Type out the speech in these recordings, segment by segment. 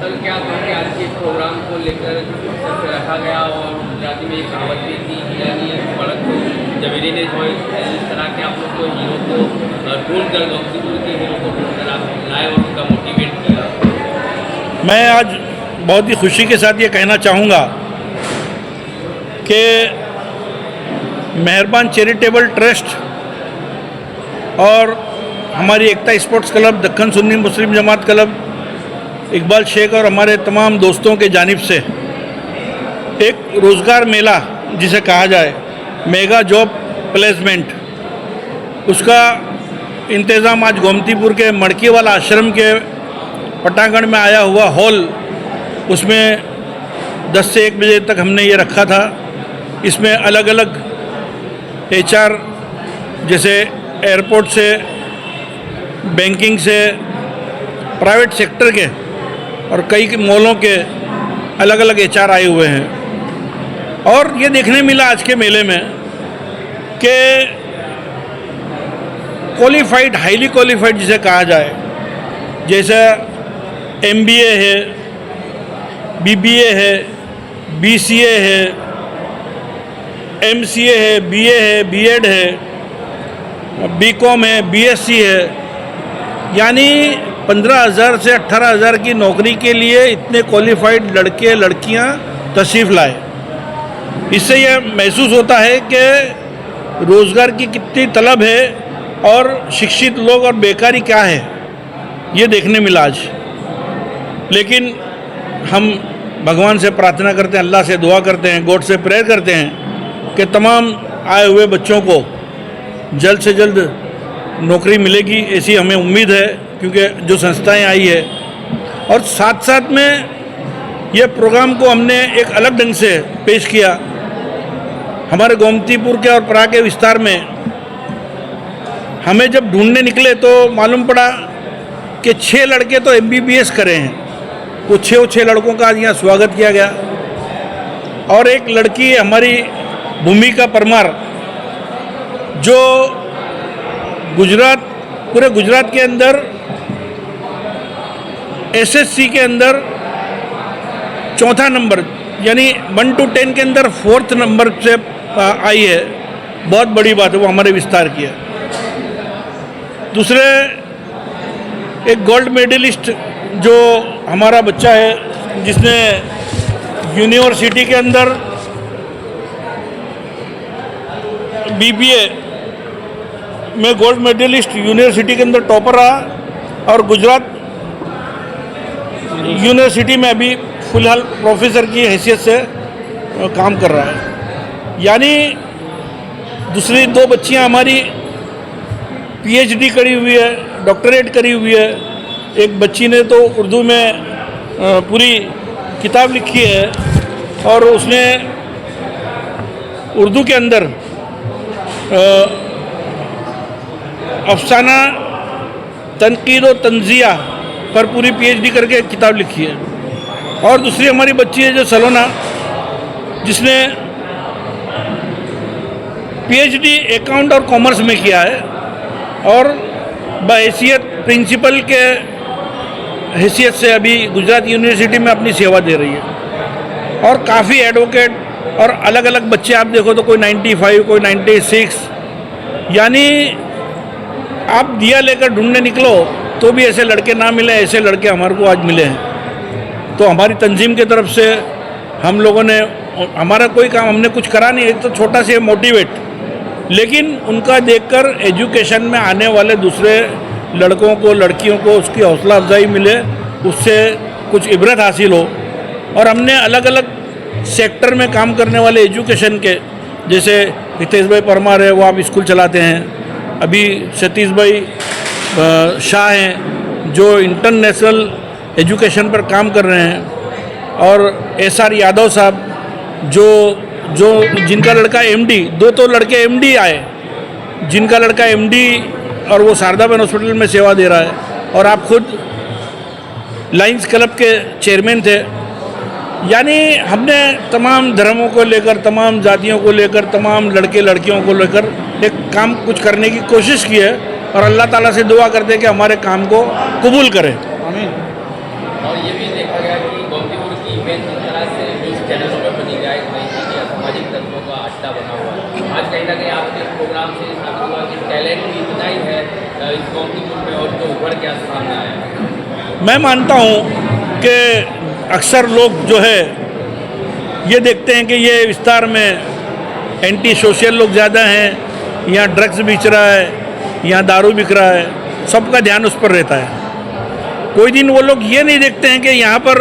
Sir क्या कहेंगे आज के प्रोग्राम को लेकर सबसे रखा गया और गुजराती में एक कहावत भी थी कि यानी बड़क जवेरी ने जो है इस तरह के आप लोग को हीरो को ढूंढ कर गौतमपुर के हीरो को ढूंढ कर आप लाए और उनका मोटिवेट किया। मैं आज बहुत ही खुशी के साथ ये कहना चाहूँगा कि मेहरबान चैरिटेबल ट्रस्ट और हमारी एकता स्पोर्ट्स क्लब, दक्कन सुन्नी मुस्लिम जमात क्लब, इकबाल शेख और हमारे तमाम दोस्तों के जानिब से एक रोज़गार मेला जिसे कहा जाए, मेगा जॉब प्लेसमेंट, उसका इंतज़ाम आज गोमतीपुर के मड़कीवाला आश्रम के पटागढ़ में आया हुआ हॉल, उसमें 10 से 1 बजे तक हमने ये रखा था। इसमें अलग अलग HR जैसे एयरपोर्ट से, बैंकिंग से, प्राइवेट सेक्टर के और कई मॉलों के अलग अलग HR आए हुए हैं। और ये देखने मिला आज के मेले में कि क्वालिफाइड, हाईली क्वालिफाइड जिसे कहा जाए, जैसे MBA है, BBA है, BCA है, MCA है, BA है, B.Ed है, BCom है, BSc है, यानी 15,000 से 18,000 की नौकरी के लिए इतने क्वालिफाइड लड़के लड़कियां तशरीफ़ लाए। इससे यह महसूस होता है कि रोज़गार की कितनी तलब है और शिक्षित लोग और बेकारी क्या है, ये देखने मिला आज। लेकिन हम भगवान से प्रार्थना करते हैं, अल्लाह से दुआ करते हैं, गॉड से प्रेयर करते हैं कि तमाम आए हुए बच्चों को जल्द से जल्द नौकरी मिलेगी, ऐसी हमें उम्मीद है, क्योंकि जो संस्थाएं आई है। और साथ साथ में ये प्रोग्राम को हमने एक अलग ढंग से पेश किया। हमारे गोमतीपुर के और परा के विस्तार में हमें जब ढूंढने निकले तो मालूम पड़ा कि 6 लड़के तो MBBS करे हैं। वो 6 लड़कों का आज यहाँ स्वागत किया गया। और एक लड़की हमारी भूमिका परमार, जो पूरे गुजरात के अंदर SSC के अंदर 4था नंबर, यानी 1 to 10 के अंदर 4th नंबर से आई है। बहुत बड़ी बात है, वो हमारे विस्तार की है। दूसरे एक गोल्ड मेडलिस्ट जो हमारा बच्चा है, जिसने यूनिवर्सिटी के अंदर BBA में गोल्ड मेडलिस्ट, यूनिवर्सिटी के अंदर टॉपर रहा और गुजरात यूनिवर्सिटी में अभी फ़िलहाल प्रोफेसर की हैसियत से काम कर रहा है। यानी दूसरी 2 बच्चियां हमारी PhD करी हुई है, डॉक्टरेट करी हुई है। एक बच्ची ने तो उर्दू में पूरी किताब लिखी है और उसने उर्दू के अंदर अफसाना, तनकीद और तंजिया पर पूरी PhD करके एक किताब लिखी है। और दूसरी हमारी बच्ची है जो सलोना, जिसने PhD अकाउंट और कॉमर्स में किया है और बहैसियत प्रिंसिपल के हैसियत से अभी गुजरात यूनिवर्सिटी में अपनी सेवा दे रही है। और काफ़ी एडवोकेट और अलग अलग बच्चे आप देखो तो कोई 95, कोई 96, यानी आप दिया लेकर ढूंढने निकलो तो भी ऐसे लड़के ना मिले, ऐसे लड़के हमारे को आज मिले हैं। तो हमारी तंजीम की तरफ से हम लोगों ने, हमारा कोई काम हमने कुछ करा नहीं, एक तो छोटा सा मोटिवेट, लेकिन उनका देखकर एजुकेशन में आने वाले दूसरे लड़कों को, लड़कियों को उसकी हौसला अफजाई मिले, उससे कुछ इबरत हासिल हो। और हमने अलग अलग सेक्टर में काम करने वाले एजुकेशन के, जैसे हितेश भाई परमार है, वो आप स्कूल चलाते हैं। अभी सतीश भाई शाह हैं जो इंटरनेशनल एजुकेशन पर काम कर रहे हैं। और SR यादव साहब जो जिनका लड़का MD, 2 तो लड़के MD आए, जिनका लड़का MD और वो शारदाबेन हॉस्पिटल में सेवा दे रहा है। और आप खुद लायंस क्लब के चेयरमैन थे। यानी हमने तमाम धर्मों को लेकर, तमाम जातियों को लेकर, तमाम लड़के लड़कियों को लेकर एक काम कुछ करने की कोशिश की है और अल्लाह ताला से दुआ करते हैं कि हमारे काम को कबूल करें। आमीन। और ये भी देखा गया कि गोमतीपुर की इमेज जिस तरह से न्यूज़ चैनलों में बनी जाए नहीं कि असामाजिक तत्वों का अड्डा बना हुआ है। आज कहीं ना कहीं आपके प्रोग्राम से साबित हुआ कि टैलेंट भी इतना ही है इस गोमतीपुर में और जो उभर के सामने आया है। मैं मानता हूँ कि अक्सर लोग जो है ये देखते हैं कि ये विस्तार में एंटी सोशल लोग ज़्यादा हैं, यहाँ ड्रग्स बिक रहा है, यहाँ दारू बिक रहा है, सबका ध्यान उस पर रहता है। कोई दिन वो लोग ये नहीं देखते हैं कि यहाँ पर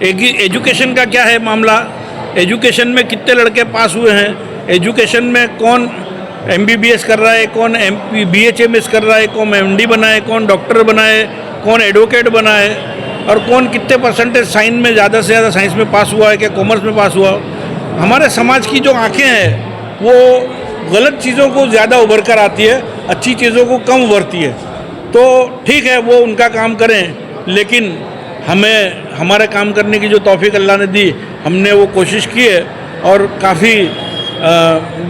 एजुकेशन का क्या है मामला, एजुकेशन में कितने लड़के पास हुए हैं, एजुकेशन में कौन MBBS कर रहा है, कौन BHMS कर रहा है, कौन MD बना है, कौन डॉक्टर बना है, कौन एडवोकेट बना है, और कौन कितने परसेंटेज साइंस में ज़्यादा से ज़्यादा साइंस में पास हुआ है, क्या कॉमर्स में पास हुआ। हमारे समाज की जो आँखें हैं वो गलत चीज़ों को ज़्यादा उभर कर आती है, अच्छी चीज़ों को कम उभरती है। तो ठीक है, वो उनका काम करें, लेकिन हमें हमारे काम करने की जो तौफीक अल्लाह ने दी, हमने वो कोशिश की है और काफ़ी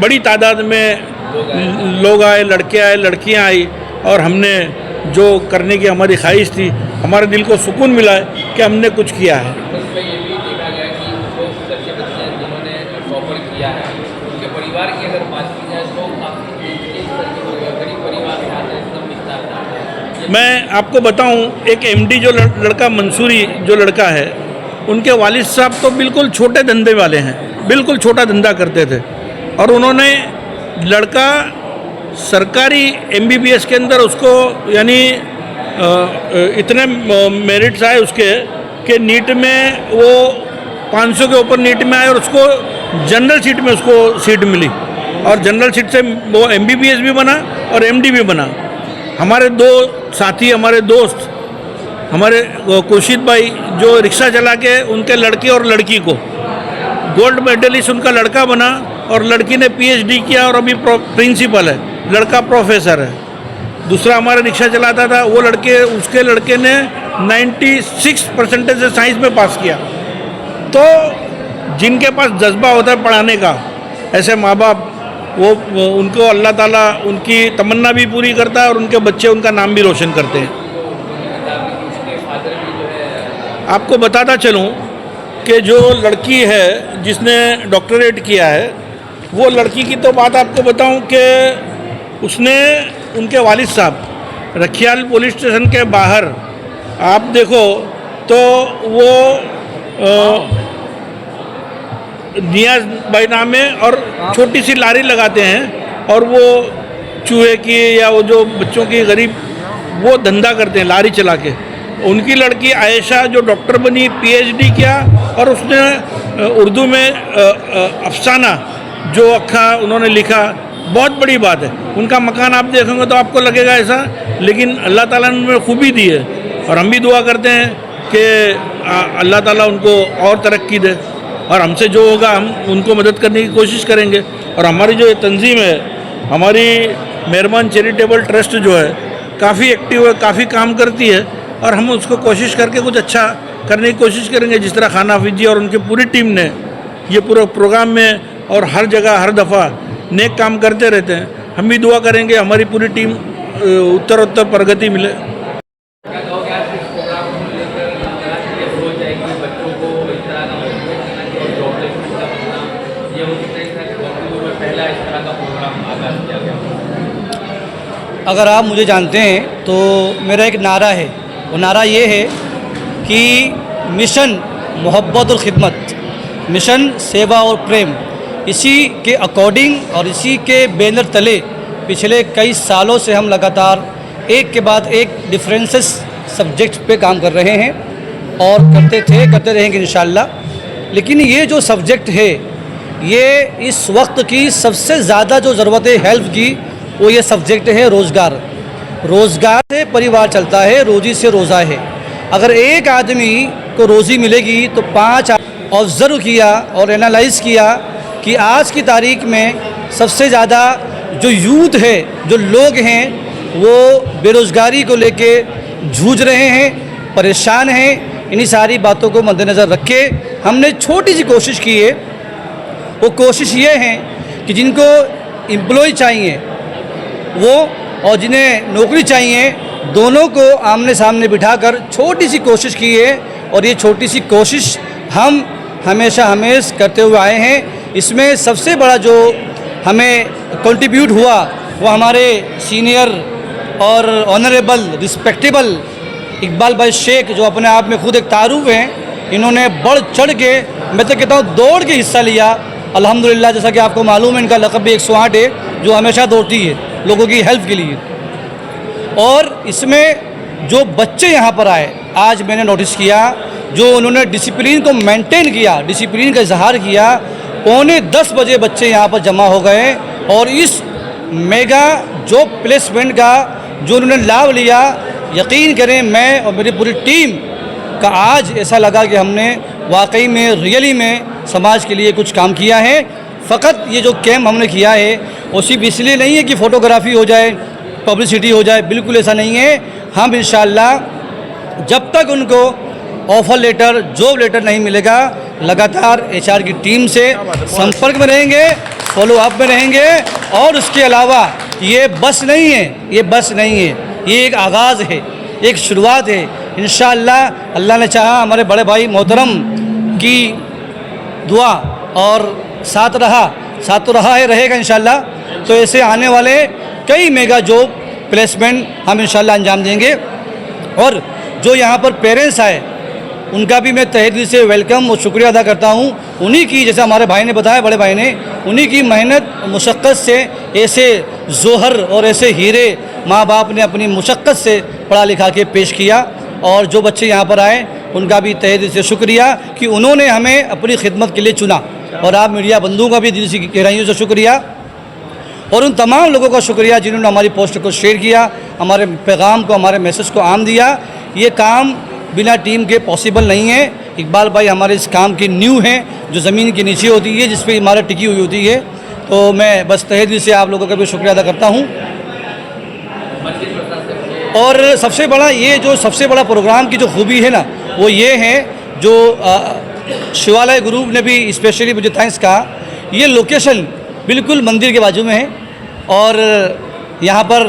बड़ी तादाद में लोग आए, लड़के आए, लड़कियां आई, और हमने जो करने की हमारी ख्वाहिश थी, हमारे दिल को सुकून मिला है कि हमने कुछ किया है। उसमें ये भी देखा गया कि जो बच्चे जिन्होंने टॉपर किया है उनके परिवार की अगर बात की जाए तो काफ़ी गरीब परिवार से आते हैं, एकदम विस्तार है। मैं आपको बताऊं, एक MD जो लड़का मंसूरी जो लड़का है, उनके वालिद साहब तो बिल्कुल छोटे धंधे वाले हैं, बिल्कुल छोटा धंधा करते थे, और उन्होंने लड़का सरकारी MBBS के अंदर उसको यानी इतने मेरिट्स आए उसके कि नीट में वो 500 के ऊपर नीट में आए और उसको जनरल सीट में उसको सीट मिली, और जनरल सीट से वो MBBS भी बना और MD भी बना। हमारे दो साथी, हमारे दोस्त, हमारे खुर्शीद भाई जो रिक्शा चला के उनके लड़के और लड़की को गोल्ड मेडलिस्ट उनका लड़का बना, और लड़की ने PhD किया और अभी प्रिंसिपल है, लड़का प्रोफेसर है। दूसरा हमारा रिक्शा चलाता था, वो उसके लड़के ने 96% से साइंस में पास किया। तो जिनके पास जज्बा होता है पढ़ाने का, ऐसे माँ बाप वो उनको अल्लाह ताला उनकी तमन्ना भी पूरी करता है और उनके बच्चे उनका नाम भी रोशन करते हैं। आपको बताता चलूँ कि जो लड़की है जिसने डॉक्टरेट किया है, वो लड़की की तो बात आपको बताऊं कि उसने उनके वालिद साहब रखियाल पुलिस स्टेशन के बाहर आप देखो तो वो नियाज भाई नाम है, और छोटी सी लारी लगाते हैं, और वो चूहे की या वो जो बच्चों की गरीब वो धंधा करते हैं लारी चला के। उनकी लड़की आयशा जो डॉक्टर बनी, PhD किया, और उसने उर्दू में अफसाना जो अक्खा उन्होंने लिखा, बहुत बड़ी बात है। उनका मकान आप देखेंगे तो आपको लगेगा ऐसा, लेकिन अल्लाह ताला ने उन्हें खूबी दी है, और हम भी दुआ करते हैं कि अल्लाह ताला उनको और तरक्की दे, और हमसे जो होगा हम उनको मदद करने की कोशिश करेंगे। और हमारी जो ये तंजीम है, हमारी मेहरबान चैरिटेबल ट्रस्ट जो है, काफ़ी एक्टिव है, काफ़ी काम करती है, और हम उसको कोशिश करके कुछ अच्छा करने की कोशिश करेंगे। जिस तरह खान हाफिज जी और उनकी पूरी टीम ने ये पूरे प्रोग्राम में और हर जगह हर दफ़ा नेक काम करते रहते हैं, हम भी दुआ करेंगे हमारी पूरी टीम उत्तर प्रगति मिले। अगर आप मुझे जानते हैं तो मेरा एक नारा है, वो नारा ये है कि मिशन मोहब्बत और ख़िदमत, मिशन सेवा और प्रेम, इसी के अकॉर्डिंग और इसी के बैनर तले पिछले कई सालों से हम लगातार एक के बाद एक डिफरेंसेस सब्जेक्ट पे काम कर रहे हैं और करते रहेंगे इंशाल्लाह। लेकिन ये जो सब्जेक्ट है, ये इस वक्त की सबसे ज़्यादा जो ज़रूरत है हेल्प की, वो ये सब्जेक्ट है रोज़गार। रोज़गार से परिवार चलता है, रोज़ी से रोज़ा है। अगर एक आदमी को रोज़ी मिलेगी तो 5 ऑब्ज़र्व किया और एनालाइज़ किया कि आज की तारीख में सबसे ज़्यादा जो यूथ है, जो लोग हैं, वो बेरोज़गारी को लेके जूझ रहे हैं, परेशान हैं। इन्हीं सारी बातों को मद्देनज़र रख के हमने छोटी सी कोशिश की है। वो कोशिश ये है कि जिनको एम्प्लॉय चाहिए वो, और जिन्हें नौकरी चाहिए दोनों को आमने सामने बिठाकर छोटी सी कोशिश की है, और ये छोटी सी कोशिश हम हमेशा करते हुए आए हैं। इसमें सबसे बड़ा जो हमें कंट्रीब्यूट हुआ वो हमारे सीनियर और ऑनरेबल रिस्पेक्टेबल इकबाल भाई शेख, जो अपने आप में खुद एक तारुफ हैं। इन्होंने बढ़ चढ़ के, मैं तो कहता हूँ दौड़ के हिस्सा लिया। अल्हम्दुलिल्लाह, जैसा कि आपको मालूम है, इनका लक़ब भी 108 है, जो हमेशा दौड़ती है लोगों की हेल्प के लिए। और इसमें जो बच्चे यहाँ पर आए, आज मैंने नोटिस किया, जो उन्होंने डिसिप्लिन को मेंटेन किया, डिसिप्लिन का इजहार किया। 9:45 बजे बच्चे यहाँ पर जमा हो गए, और इस मेगा जॉब प्लेसमेंट का जो उन्होंने लाभ लिया, यकीन करें मैं और मेरी पूरी टीम का आज ऐसा लगा कि हमने वाकई में रियली में समाज के लिए कुछ काम किया है। फ़कत ये जो कैम्प हमने किया है वो सिर्फ इसलिए नहीं है कि फ़ोटोग्राफी हो जाए, पब्लिसिटी हो जाए, बिल्कुल ऐसा नहीं है। हम इंशाअल्लाह जब तक उनको ऑफ़र लेटर, जॉब लेटर नहीं मिलेगा, लगातार HR की टीम से संपर्क में रहेंगे, फॉलो अप में रहेंगे। और उसके अलावा ये बस नहीं है, ये बस नहीं है, ये एक आगाज़ है, एक शुरुआत है। इंशाअल्लाह अल्लाह ने चाहा, हमारे बड़े भाई मोहतरम की दुआ और साथ तो रहा है, रहेगा इंशाअल्लाह। तो ऐसे आने वाले कई मेगा जॉब प्लेसमेंट हम इंशाअल्लाह अंजाम देंगे। और जो यहाँ पर पेरेंट्स आए, उनका भी मैं तहे दिल से वेलकम और शुक्रिया अदा करता हूँ। उन्हीं की, जैसे हमारे भाई ने बताया, बड़े भाई ने, उन्हीं की मेहनत मुशक्क़त से ऐसे जोहर और ऐसे हीरे माँ बाप ने अपनी मुशक्क़त से पढ़ा लिखा के पेश किया। और जो बच्चे यहाँ पर आए, उनका भी तहे दिल से शुक्रिया कि उन्होंने हमें अपनी खिदमत के लिए चुना। और आप मीडिया बंधुओं का भी दिल से गहराइयों से शुक्रिया, और उन तमाम लोगों का शुक्रिया जिन्होंने हमारी पोस्ट को शेयर किया, हमारे पैगाम को, हमारे मैसेज को आम दिया। ये काम बिना टीम के पॉसिबल नहीं है। इकबाल भाई हमारे इस काम की नींव हैं, जो ज़मीन के नीचे होती है, जिस पर इमारत टिकी हुई होती है। तो मैं बस तहे दिल से आप लोगों का भी शुक्रिया अदा करता हूँ। और सबसे बड़ा प्रोग्राम की जो खूबी है ना, वो ये है, जो शिवालय ग्रुप ने भी स्पेशली मुझे थैंक्स कहा। ये लोकेशन बिल्कुल मंदिर के बाजू में है, और यहाँ पर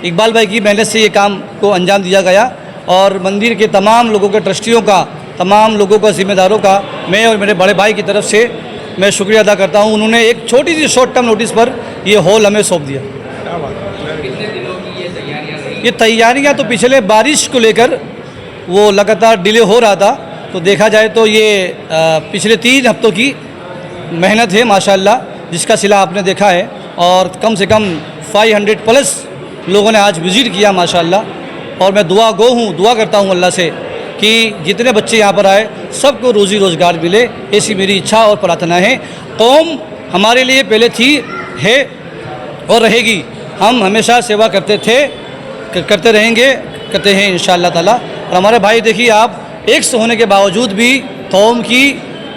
इकबाल भाई की मेहनत से ये काम को अंजाम दिया गया। और मंदिर के तमाम लोगों के, ट्रस्टियों का, तमाम लोगों का, ज़िम्मेदारों का मैं और मेरे बड़े भाई की तरफ से मैं शुक्रिया अदा करता हूँ। उन्होंने एक छोटी सी शॉर्ट टर्म नोटिस पर ये हॉल हमें सौंप दिया। कितने दिनों की ये तैयारियां रही? ये तैयारियां तो पिछले बारिश को लेकर वो लगातार डिले हो रहा था, तो देखा जाए तो ये पिछले 3 हफ्तों की मेहनत है माशाल्लाह, जिसका सिला आपने देखा है। और कम से कम 500 प्लस लोगों ने आज विज़िट किया माशाल्लाह। और मैं दुआ करता हूँ अल्लाह से कि जितने बच्चे यहाँ पर आए, सबको रोज़ी रोज़गार मिले, ऐसी मेरी इच्छा और प्रार्थना है। कौम हमारे लिए पहले थी, है और रहेगी। हम हमेशा सेवा करते थे, करते रहेंगे, करते हैं इंशाअल्लाह ताला। और हमारे भाई देखिए, आप एक से होने के बावजूद भी कौम की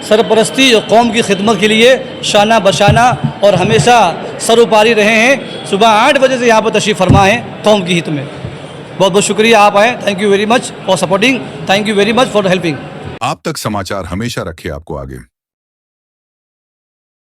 सरपरस्ती और कौम की खिदमत के लिए शाना बशाना और हमेशा सरोपारी रहे हैं। सुबह 8 बजे से यहाँ पर तशरीफ़ फरमा है कौम की हित में। बहुत बहुत शुक्रिया, आप आए। Thank you very much for supporting, thank you very much for helping. आप तक समाचार हमेशा रखे आपको आगे।